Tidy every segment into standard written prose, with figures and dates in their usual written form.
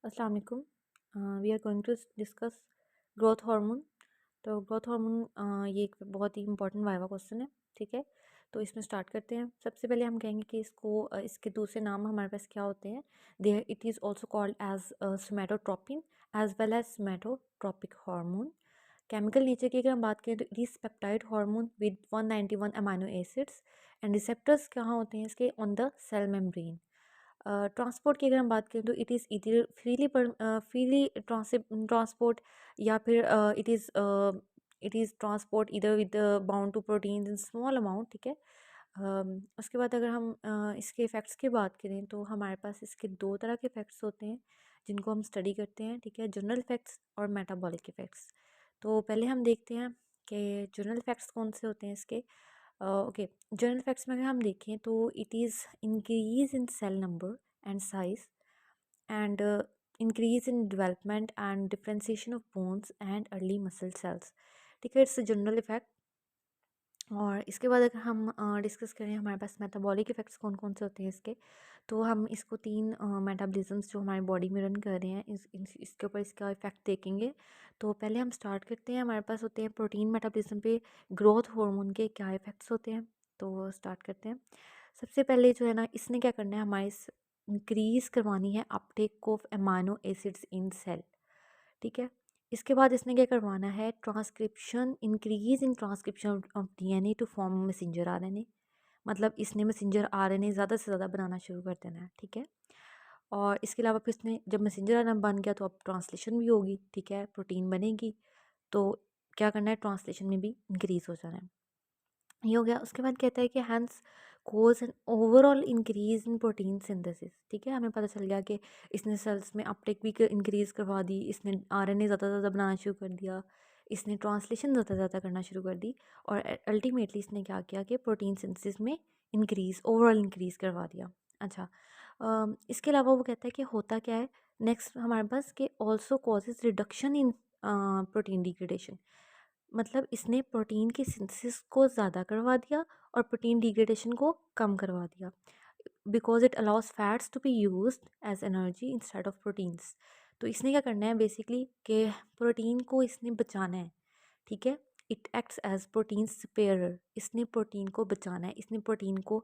अस्सलाम वालेकुम। We are going to discuss growth hormone. तो ग्रोथ हार्मोन ये एक बहुत ही इंपॉर्टेंट वाइवा क्वेश्चन है। ठीक है, तो इसमें स्टार्ट करते हैं। सबसे पहले हम कहेंगे कि इसके दूसरे नाम हमारे पास क्या होते हैं। There it is also called as somatotropin as well as somatotropic hormone. Chemical nature की अगर हम बात करें तो it is peptide hormone with 191 amino acids and receptors कहाँ होते हैं इसके on the cell membrane. Transport की अगर हम बात करें तो it is either freely transport या फिर it is transport either with bound to proteins in small amount. ठीक है, उसके बाद अगर हम इसके इफ़ेक्ट्स की बात करें तो हमारे पास इसके दो तरह के इफ़ेक्ट्स होते हैं जिनको हम स्टडी करते हैं। ठीक है, जनरल इफ़ेक्ट्स और मेटाबॉलिक इफ़ेक्ट्स। तो पहले हम देखते हैं कि जनरल इफ़ेक्ट्स कौन से होते हैं इसके। ओके, जनरल फैक्ट्स में अगर हम देखें तो it is increase in cell number and size and increase in development and differentiation of bones and early muscle cells. ठीक है, इट्स जनरल इफेक्ट। और इसके बाद अगर हम डिस्कस करें हमारे पास मेटाबॉलिक इफ़ेक्ट्स कौन कौन से होते हैं इसके, तो हम इसको तीन मेटाबॉलिज्म्स जो हमारी बॉडी में रन कर रहे हैं इसके ऊपर इसका इफ़ेक्ट देखेंगे। तो पहले हम स्टार्ट करते हैं। हमारे पास होते हैं प्रोटीन मेटाबॉलिज्म पे ग्रोथ हार्मोन के क्या इफ़ेक्ट्स होते हैं। तो स्टार्ट करते हैं। सबसे पहले जो है ना, इसने क्या करना है, हमारे इंक्रीज़ करवानी है uptake of amino acids in cell. ठीक है, इसके बाद इसने क्या करवाना है, transcription, increase in transcription of DNA to form messenger RNA. मतलब इसने मैसेंजर आरएनए ज़्यादा से ज़्यादा बनाना शुरू कर देना है। ठीक है, और इसके अलावा फिर इसने जब मैसेंजर आरएनए बन गया तो अब ट्रांसलेशन भी होगी। ठीक है, प्रोटीन बनेगी तो क्या करना है, ट्रांसलेशन में भी इंक्रीज हो जाना है। ये हो गया। उसके बाद कहता है कि hence causes an overall increase in protein synthesis. ठीक है, हमें पता चल गया कि इसने सेल्स में अपटेक भी इंक्रीज करवा दी, इसने आरएनए ज़्यादा से ज़्यादा बनाना शुरू कर दिया, इसने ट्रांसलेशन ज़्यादा से ज़्यादा करना शुरू कर दी और अल्टीमेटली इसने क्या किया कि प्रोटीन सिंथेसिस में इंक्रीज, ओवरऑल इंक्रीज करवा दिया। अच्छा, इसके अलावा वो कहता है कि होता क्या है नेक्स्ट हमारे पास कि also causes reduction in protein degradation. मतलब इसने प्रोटीन की सिंथेसिस को ज़्यादा करवा दिया और प्रोटीन डिग्रेडेशन को कम करवा दिया, because it allows fats to be use as energy instead of proteins. तो इसने क्या करना है बेसिकली कि प्रोटीन को इसने बचाना है। ठीक है, it acts as protein spare. इसने प्रोटीन को बचाना है, इसने प्रोटीन को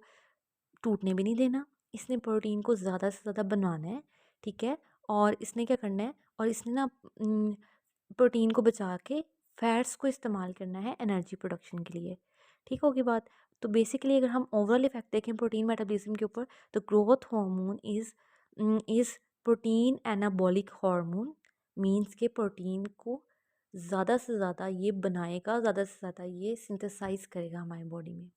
टूटने भी नहीं देना, इसने प्रोटीन को ज़्यादा से ज़्यादा बनवाना है। ठीक है, और इसने क्या करना है, और इसने ना प्रोटीन को बचा के फैट्स को इस्तेमाल करना है एनर्जी प्रोडक्शन के लिए। ठीक होगी बात। तो बेसिकली अगर हम ओवरऑल इफेक्ट देखें प्रोटीन मेटाबॉलिज्म के ऊपर, तो growth hormone is protein anabolic hormone. Means के प्रोटीन को ज़्यादा से ज़्यादा ये बनाएगा, ज़्यादा से ज़्यादा ये सिंथेसाइज करेगा हमारी बॉडी में।